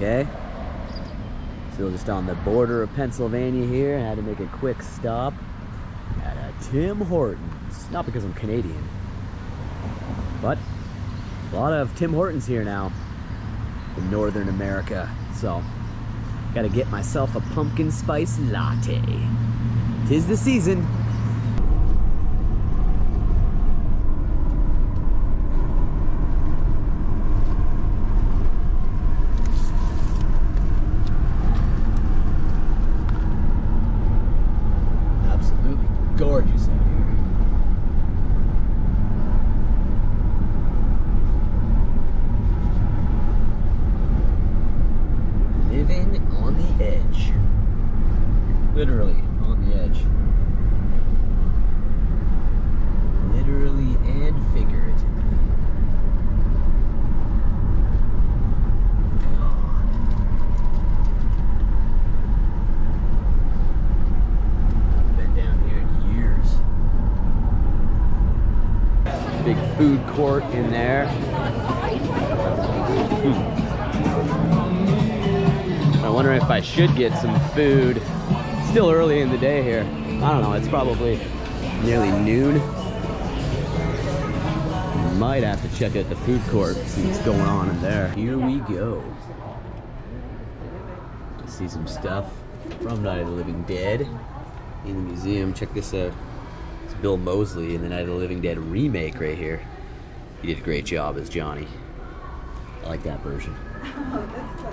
Okay. Still just on the border of Pennsylvania here. I had to make a quick stop at a Tim Hortons. Not because I'm Canadian, but a lot of Tim Hortons here now in Northern America. So, gotta get myself a pumpkin spice latte. 'Tis the season. Absolutely gorgeous out here. Living on the edge. Literally on the edge. Literally and figuratively. God. I've been down here in years. Big food court in there. I wonder if I should get some food. Still early in the day here. I don't know, it's probably nearly noon. Might have to check out the food court, see what's going on in there. Here we go. See some stuff from Night of the Living Dead in the museum. Check this out. It's Bill Moseley in the Night of the Living Dead remake right here. He did a great job as Johnny. I like that version.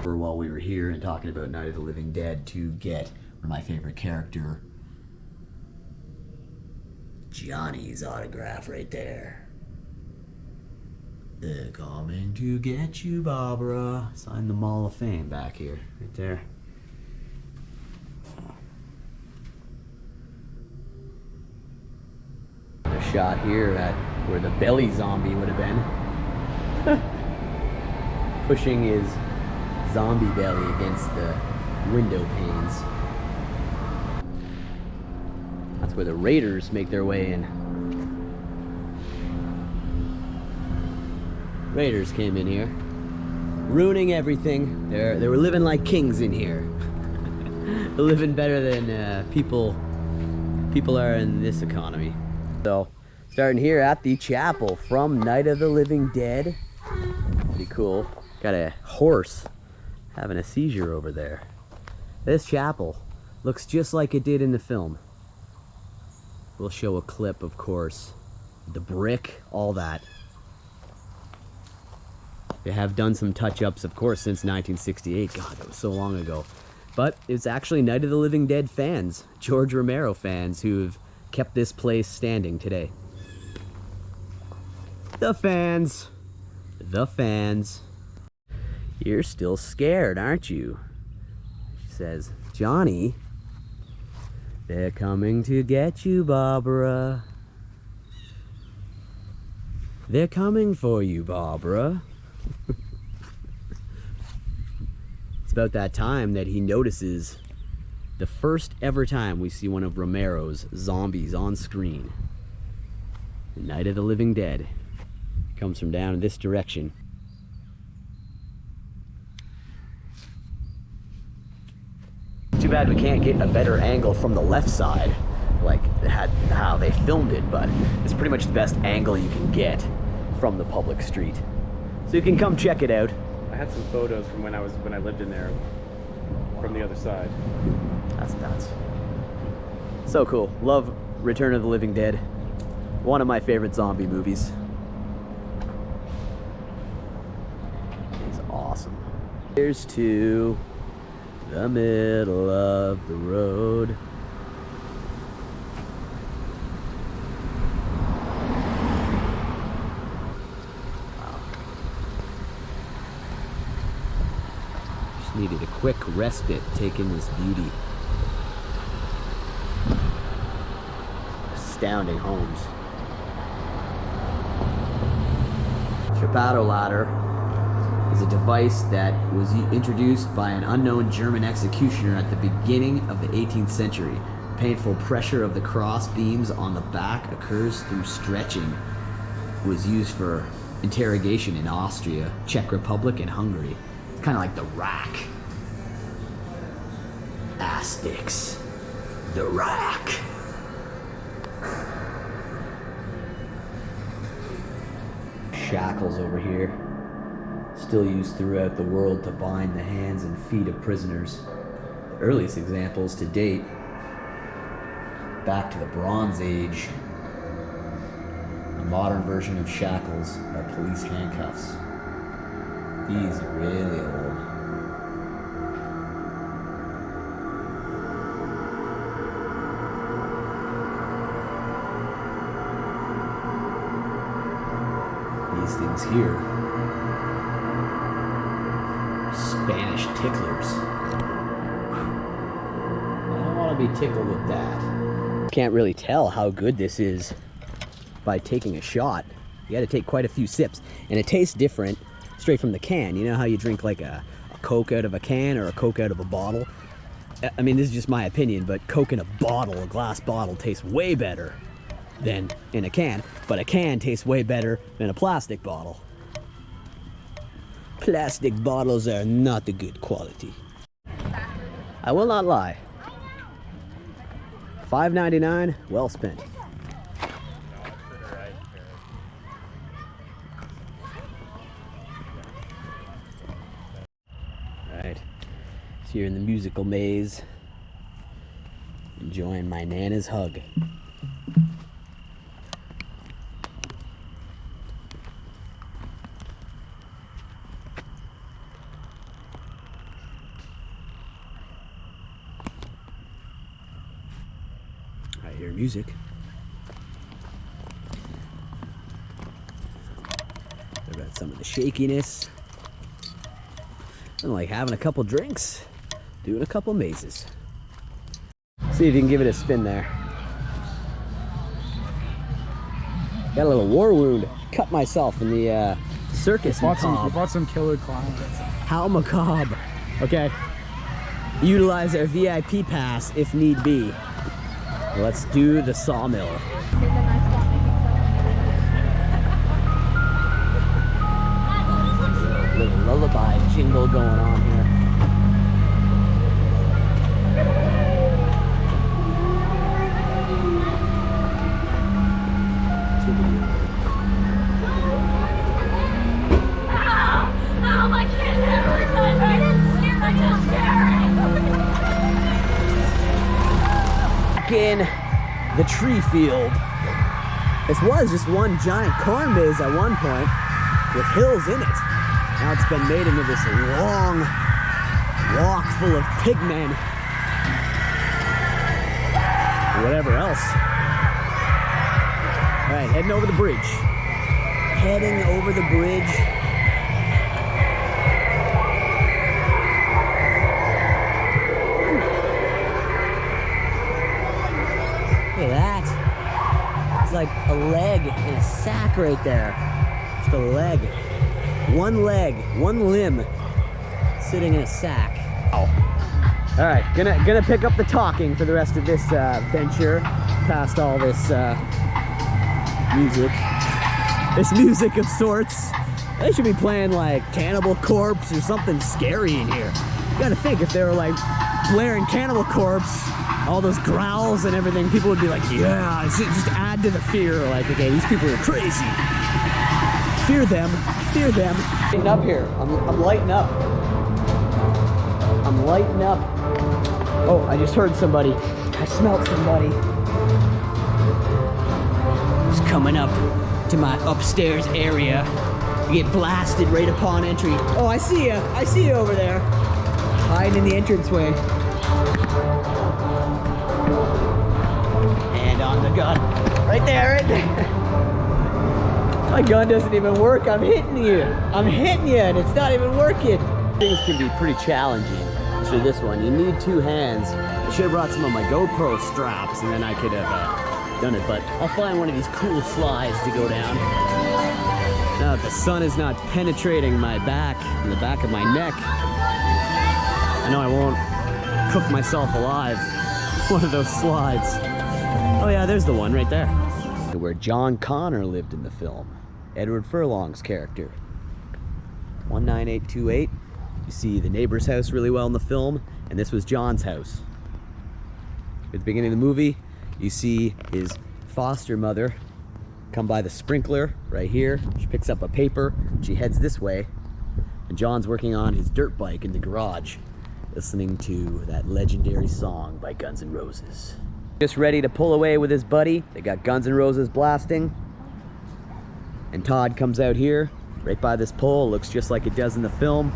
For while we were here and talking about Night of the Living Dead, to get one of my favorite character, Johnny's autograph right there. They're coming to get you, Barbara. Sign the Mall of Fame back here, right there. A shot here at where the belly zombie would have been. Pushing his zombie belly against the window panes. That's where the raiders make their way in. Raiders came in here, ruining everything. They were living like kings in here. They're living better than people are in this economy. So, starting here at the chapel from Night of the Living Dead. Pretty cool. Got a horse having a seizure over there. This chapel looks just like it did in the film. We'll show a clip, of course. The brick, all that. They have done some touch-ups, of course, since 1968. God, that was so long ago. But it's actually Night of the Living Dead fans, George Romero fans, who've kept this place standing today. The fans. The fans. You're still scared, aren't you? She says, Johnny, they're coming to get you, Barbara. They're coming for you, Barbara. It's about that time that he notices the first ever time we see one of Romero's zombies on screen. The Night of the Living Dead comes from down in this direction. Too bad we can't get a better angle from the left side, like how they filmed it, but it's pretty much the best angle you can get from the public street. So you can come check it out. I had some photos from when I lived in there from the other side. That's nuts. So cool. Love Return of the Living Dead. One of my favorite zombie movies. It's awesome. Here's to the middle of the road. Wow. Just needed a quick respite taking this beauty. Astounding homes. Chapato ladder is a device that was introduced by an unknown German executioner at the beginning of the 18th century. Painful pressure of the cross beams on the back occurs through stretching. It was used for interrogation in Austria, Czech Republic, and Hungary. Kind of like the rack. Astics. The rack. Shackles over here. Still used throughout the world to bind the hands and feet of prisoners. The earliest examples to date, back to the Bronze Age. A modern version of shackles are police handcuffs. These are really old. These things here, Spanish ticklers. I don't want to be tickled with that. Can't really tell how good this is by taking a shot. You got to take quite a few sips, and it tastes different straight from the can. You know how you drink like a Coke out of a can or a Coke out of a bottle? I mean, this is just my opinion, but Coke in a bottle, a glass bottle, tastes way better than in a can, but a can tastes way better than a plastic bottle. Plastic bottles are not the good quality. I will not lie. $5.99, well spent. Alright, so you're in the musical maze, enjoying my Nana's hug. I hear music. I've got some of the shakiness. I'm like having a couple drinks, doing a couple mazes. See if you can give it a spin there. Got a little war wound. Cut myself in the circus macabre. We bought some killer clowns. How macabre. Okay. Utilize our VIP pass if need be. Let's do the sawmill. Little lullaby jingle going on here. Oh, my kid hurt. I didn't see him. I just scared. In the tree field. This was just one giant corn maze at one point with hills in it. Now it's been made into this long walk full of pigmen. Whatever else. All right, heading over the bridge. Heading over the bridge. Look at that. It's like a leg in a sack right there. Just a leg. One leg, one limb sitting in a sack. Oh. All right, gonna pick up the talking for the rest of this venture, past all this music. This music of sorts. They should be playing like Cannibal Corpse or something scary in here. You gotta think, if they were like blaring Cannibal Corpse, all those growls and everything, people would be like, yeah, just add to the fear. Like, okay, these people are crazy. Fear them, fear them. Lighten up here. I'm lighting up. I'm lighting up. Oh, I just heard somebody. I smelled somebody. Just coming up to my upstairs area. You get blasted right upon entry. Oh, I see ya. I see you over there. Hiding in the entranceway. And on the gun. Right there, right there. My gun doesn't even work. I'm hitting you. I'm hitting you and it's not even working. Things can be pretty challenging. So this one, you need two hands. I should have brought some of my GoPro straps and then I could have done it, but I'll find one of these cool slides to go down. Now that the sun is not penetrating my back and the back of my neck, I know I won't cook myself alive. One of those slides. Oh yeah, there's the one right there. Where John Connor lived in the film. Edward Furlong's character. 19828. You see the neighbor's house really well in the film, and this was John's house. At the beginning of the movie, you see his foster mother come by the sprinkler right here. She picks up a paper, she heads this way, and John's working on his dirt bike in the garage, listening to that legendary song by Guns N' Roses. Just ready to pull away with his buddy. They got Guns N' Roses blasting. And Todd comes out here, right by this pole. Looks just like it does in the film.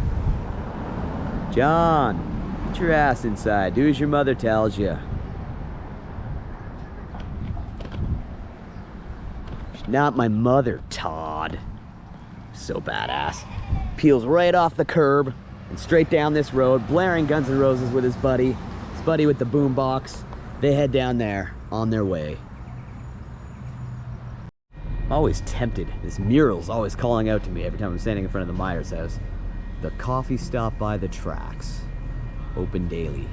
John, get your ass inside. Do as your mother tells you. She's not my mother, Todd. So badass. Peels right off the curb and straight down this road, blaring Guns N' Roses with his buddy with the boombox. They head down there on their way. I'm always tempted. This mural's always calling out to me every time I'm standing in front of the Myers house. The coffee stop by the tracks. Open daily.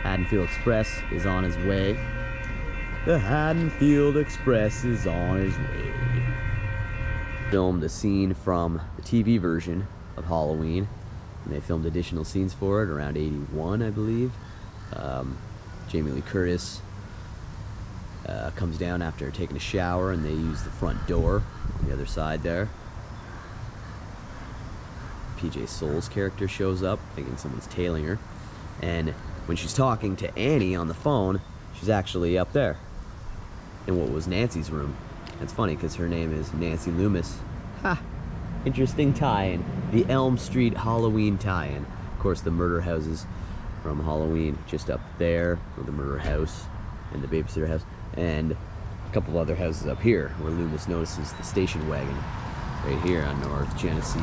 Haddonfield Express is on his way. The Haddonfield Express is on his way. Filmed a scene from the TV version of Halloween, and they filmed additional scenes for it around 81, I believe. Jamie Lee Curtis comes down after taking a shower, and they use the front door on the other side there. PJ Souls' character shows up thinking someone's tailing her, and when she's talking to Annie on the phone, she's actually up there in what was Nancy's room. It's funny because her name is Nancy Loomis. Ha! Interesting tie-in. The Elm Street Halloween tie-in. Of course, the murder houses from Halloween just up there, with the murder house and the babysitter house, and a couple of other houses up here where Loomis notices the station wagon right here on North Genesee.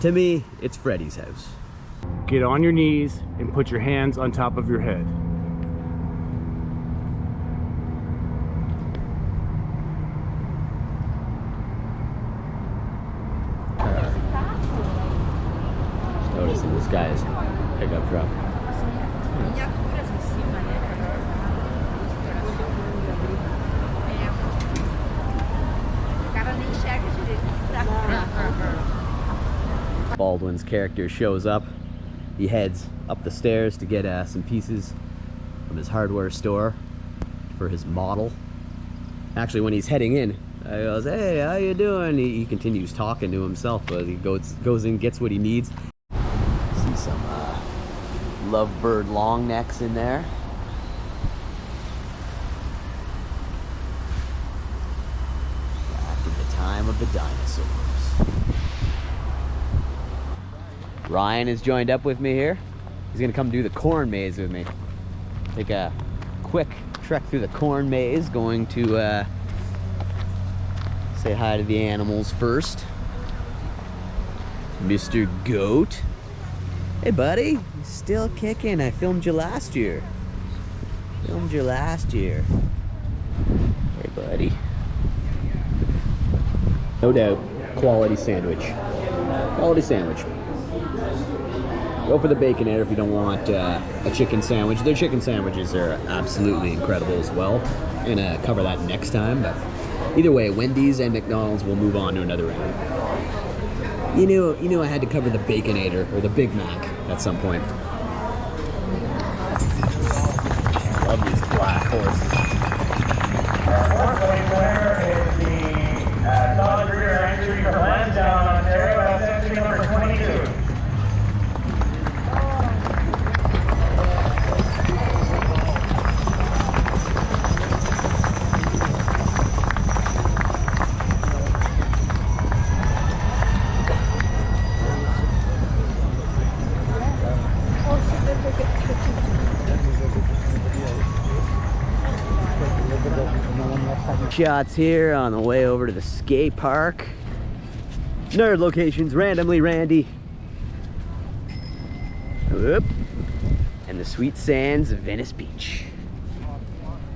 To me, it's Freddy's house. Get on your knees and put your hands on top of your head. Noticing this guy's pickup truck. Baldwin's character shows up. He heads up the stairs to get some pieces from his hardware store for his model. Actually, when he's heading in, he goes, "Hey, how you doing?" He continues talking to himself, but he goes in, gets what he needs. See some lovebird long necks in there. Back in the time of the dinosaurs. Ryan has joined up with me here. He's gonna come do the corn maze with me. Take a quick trek through the corn maze, going to say hi to the animals first. Mr. Goat. Hey buddy, still kicking. I filmed you last year. Hey buddy. No doubt, quality sandwich. Go for the Baconator if you don't want a chicken sandwich. Their chicken sandwiches are absolutely incredible as well. I'm gonna cover that next time, but either way, Wendy's and McDonald's will move on to another round. You knew I had to cover the Baconator or the Big Mac at some point. Love these black horses. Our 4th winner is the solid rear entry from Lansdowne, Ontario. That's entry number 22. Shots here on the way over to the skate park. Nerd locations, randomly Randy. Whoop. And the sweet sands of Venice Beach.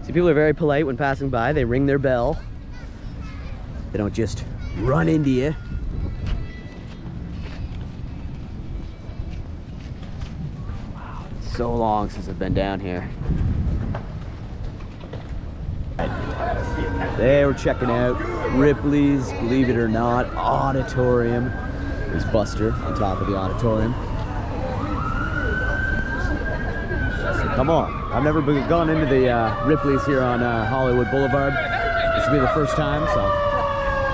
See, people are very polite when passing by. They ring their bell. They don't just run into you. Wow, it's so long since I've been down here. They were checking out Ripley's, believe it or not, auditorium. There's Buster on top of the auditorium. So come on. I've never gone into the Ripley's here on Hollywood Boulevard. This will be the first time, so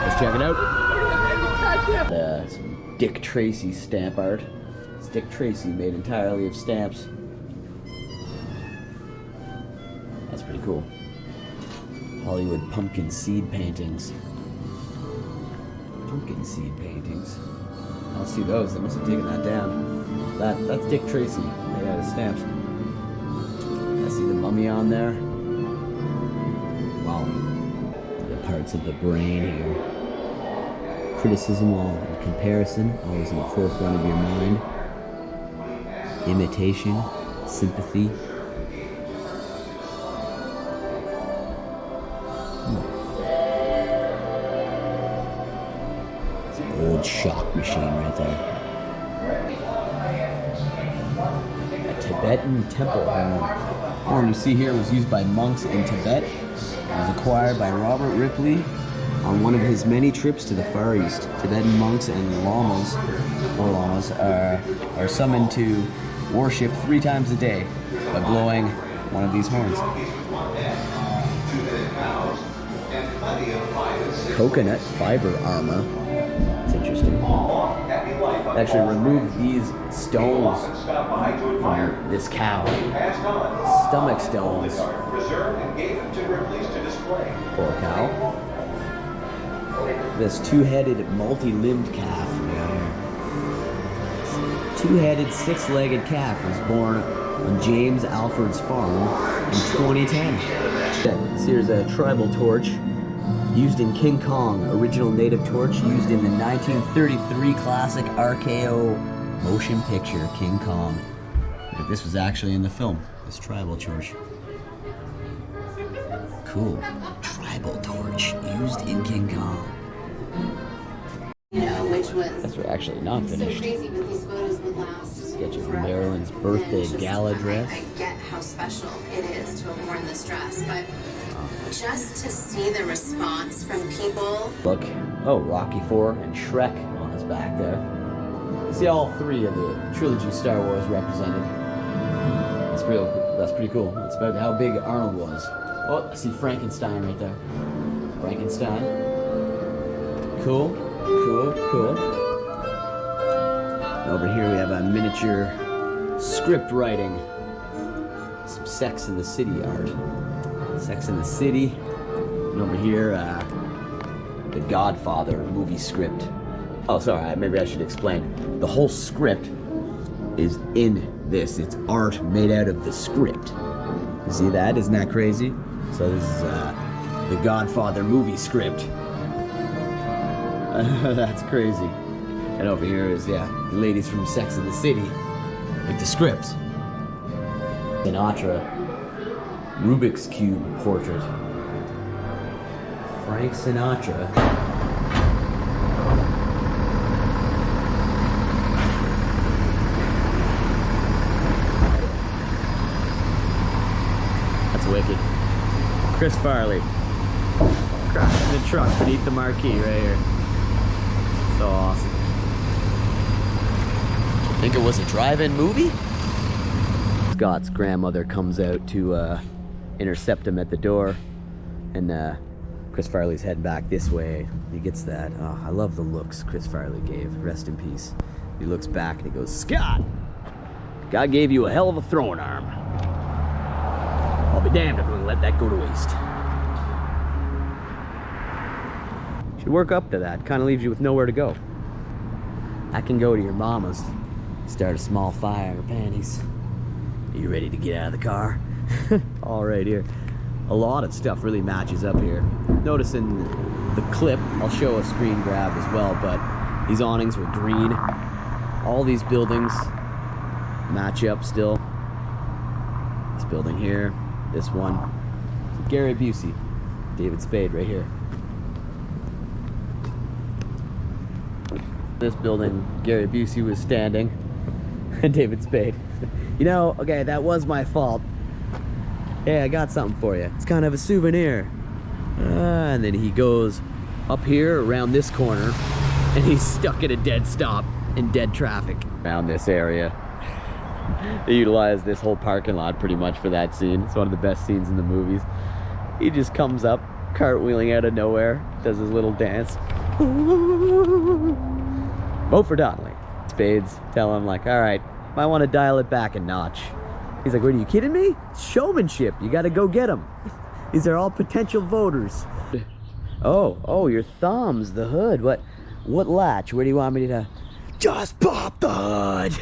let's check it out. Some Dick Tracy stamp art. It's Dick Tracy made entirely of stamps. That's pretty cool. Hollywood pumpkin seed paintings. Pumpkin seed paintings. I don't see those. They must have taken that down. That's Dick Tracy made out of stamps. I see the mummy on there. Wow. The parts of the brain here. Criticism while in comparison, always in the forefront of your mind. Imitation, sympathy. It's an old shock machine right there. A Tibetan temple horn. The horn you see here was used by monks in Tibet. It was acquired by Robert Ripley on one of his many trips to the Far East. Tibetan monks and lamas are summoned to worship 3 times a day by blowing one of these horns. Coconut fiber armor. It's interesting. They actually removed these stones from this cow. Stomach stones. Poor cow. This 2-headed, multi-limbed calf. This 2-headed, 6-legged calf was born on James Alford's farm in 2010. Here's a tribal torch used in King Kong, original native torch used in the 1933 classic RKO motion picture King Kong. But this was actually in the film, this tribal torch. Cool. Tribal torch used in King Kong. You know, which was That's actually not finished. so crazy, but these photos would last. Sketch of Marilyn's birthday gala dress. I get how special it is to have worn this dress, but just to see the response from people. Look, oh, Rocky IV and Shrek on his back there. See all 3 of the trilogy Star Wars represented. That's pretty cool. It's about how big Arnold was. Oh, I see Frankenstein right there. Frankenstein. Cool, cool, cool. Over here we have a miniature script writing. Some Sex in the City art. Sex in the City. And over here, the Godfather movie script. Oh, sorry, maybe I should explain. The whole script is in this. It's art made out of the script. You see that? Isn't that crazy? So this is the Godfather movie script. That's crazy. And over here is, the ladies from Sex in the City with the scripts. Sinatra Rubik's Cube portrait. Frank Sinatra. That's wicked. Chris Farley. Crashing the truck beneath the marquee right here. So awesome. Think it was a drive-in movie? Scott's grandmother comes out to intercept him at the door, and Chris Farley's heading back this way. He gets that. Oh, I love the looks Chris Farley gave. Rest in peace. He looks back and he goes, "Scott, God gave you a hell of a throwing arm. I'll be damned if I'm gonna let that go to waste." Should work up to that. Kind of leaves you with nowhere to go. I can go to your mama's, start a small fire in her panties. Are you ready to get out of the car? All right, here. A lot of stuff really matches up here. Notice in the clip, I'll show a screen grab as well, but these awnings were green. All these buildings match up still. This building here, this one. Gary Busey, David Spade right here. This building, Gary Busey was standing, and David Spade. You know, okay, that was my fault. Hey, I got something for you. It's kind of a souvenir. And then he goes up here around this corner, and he's stuck at a dead stop in dead traffic. Around this area. They utilize this whole parking lot pretty much for that scene. It's one of the best scenes in the movies. He just comes up, cartwheeling out of nowhere, does his little dance. Vote for Donnelly. Spades tell him, like, all right, might want to dial it back a notch. He's like, what, are you kidding me? It's showmanship. You got to go get them. These are all potential voters. Oh, your thumb's the hood. What latch? Where do you want me to? Just pop the hood.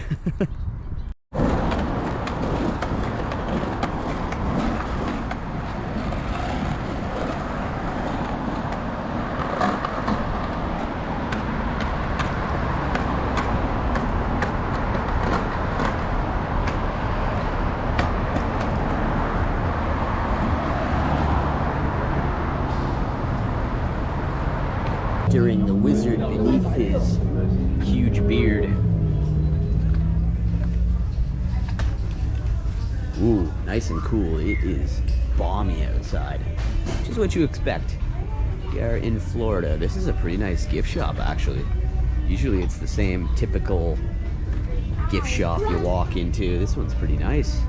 During the wizard beneath his huge beard. Ooh, nice and cool. It is balmy outside, which is what you expect. We are in Florida. This is a pretty nice gift shop, actually. Usually it's the same typical gift shop you walk into. This one's pretty nice.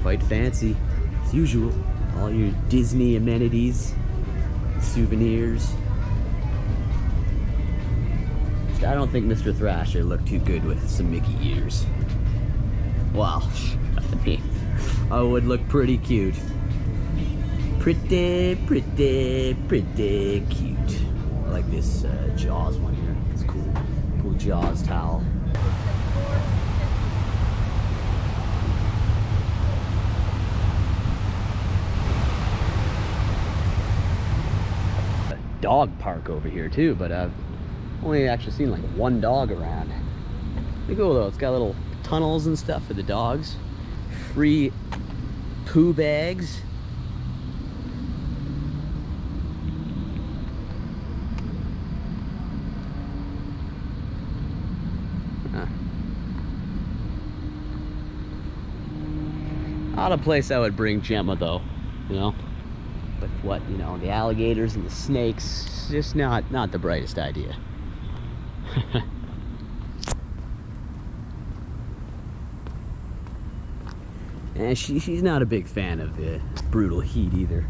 Quite fancy, as usual. All your Disney amenities, souvenirs. I don't think Mr. Thrasher looked too good with some Mickey ears. Wow, I mean, I would look pretty cute. Pretty cute. I like this Jaws one here. It's cool. Cool Jaws towel. A dog park over here too, but only actually seen like one dog around. Pretty cool though. It's got little tunnels and stuff for the dogs. Free poo bags. Not a place I would bring Gemma though, you know. But what, you know, the alligators and the snakes, just not the brightest idea. And she's not a big fan of the brutal heat either.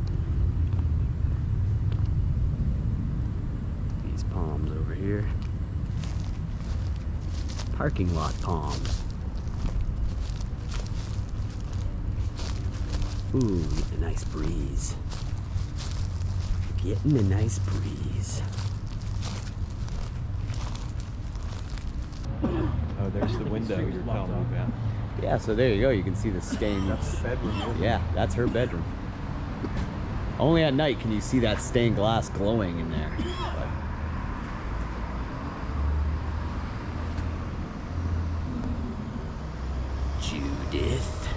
These palms over here. Parking lot palms. Ooh, getting a nice breeze. Getting a nice breeze. Oh, there's the window you're telling me about. Yeah, so there you go. You can see the stains. That's the bedroom. Yeah, that's her bedroom. Only at night can you see that stained glass glowing in there. Judith.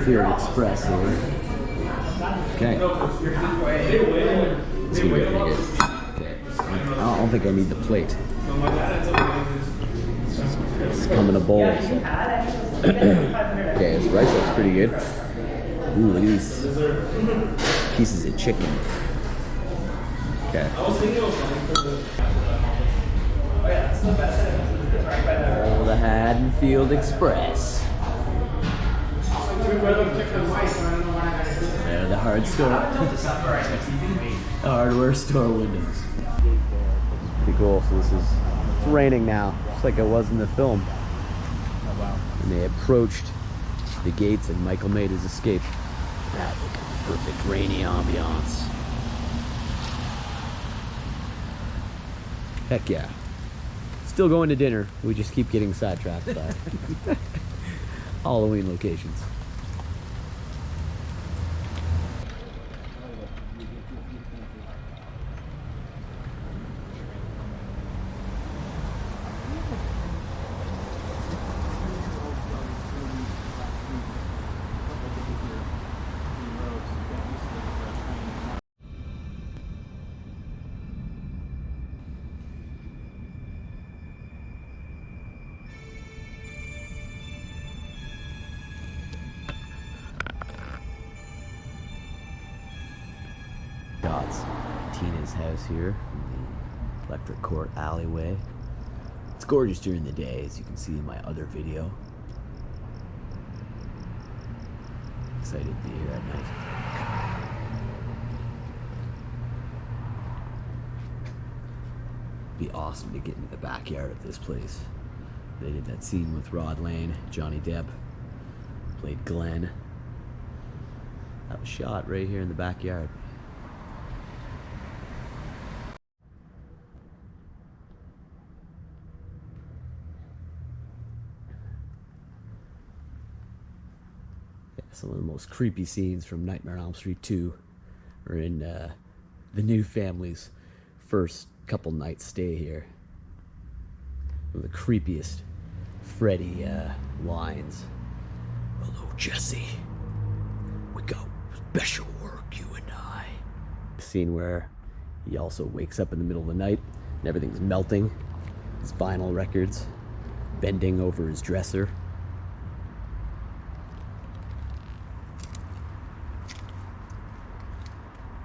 Fear Express here. Okay. It's gonna be pretty good. Okay. I don't think I need the plate. It's come in a bowl. So. Okay, this rice looks pretty good. Ooh, look at these pieces of chicken. Okay. Oh, the Haddonfield Express. There, the hard store. The hardware store windows. Pretty cool. So this is, it's raining now, just like it was in the film. Oh wow. And they approached the gates and Michael made his escape. That perfect rainy ambiance. Heck yeah. Still going to dinner. We just keep getting sidetracked by Halloween locations. Shots. Tina's house here from the Electric Court alleyway. It's gorgeous during the day, as you can see in my other video. Excited to be here at night. Be awesome to get into the backyard of this place. They did that scene with Rod Lane, Johnny Depp played Glenn. That was shot right here in the backyard. Yeah, some of the most creepy scenes from Nightmare on Elm Street 2 are in the new family's first couple nights stay here. One of the creepiest Freddy lines. Hello, Jesse. We got special work, you and I. The scene where he also wakes up in the middle of the night and everything's melting. His vinyl records bending over his dresser.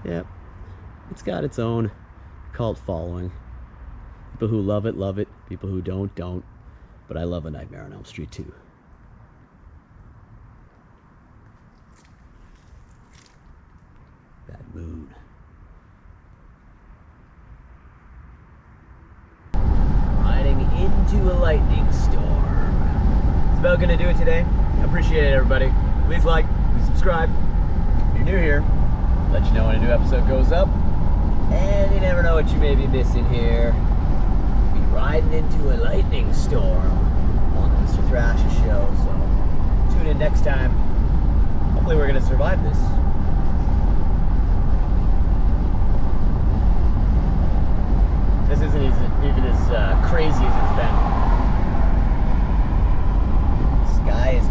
Yep, it's got its own cult following. People who love it, love it. People who don't, don't. But I love A Nightmare on Elm Street 2. That moon. Riding into a lightning storm. That's about gonna do it today. I appreciate it, everybody. Please like, please subscribe. If you're new here, let you know when a new episode goes up. And you never know what you may be missing here. Be riding into a lightning storm on the Mr. Thrasha show. So tune in next time. Hopefully we're gonna survive this. This isn't even as crazy as it's been. The sky is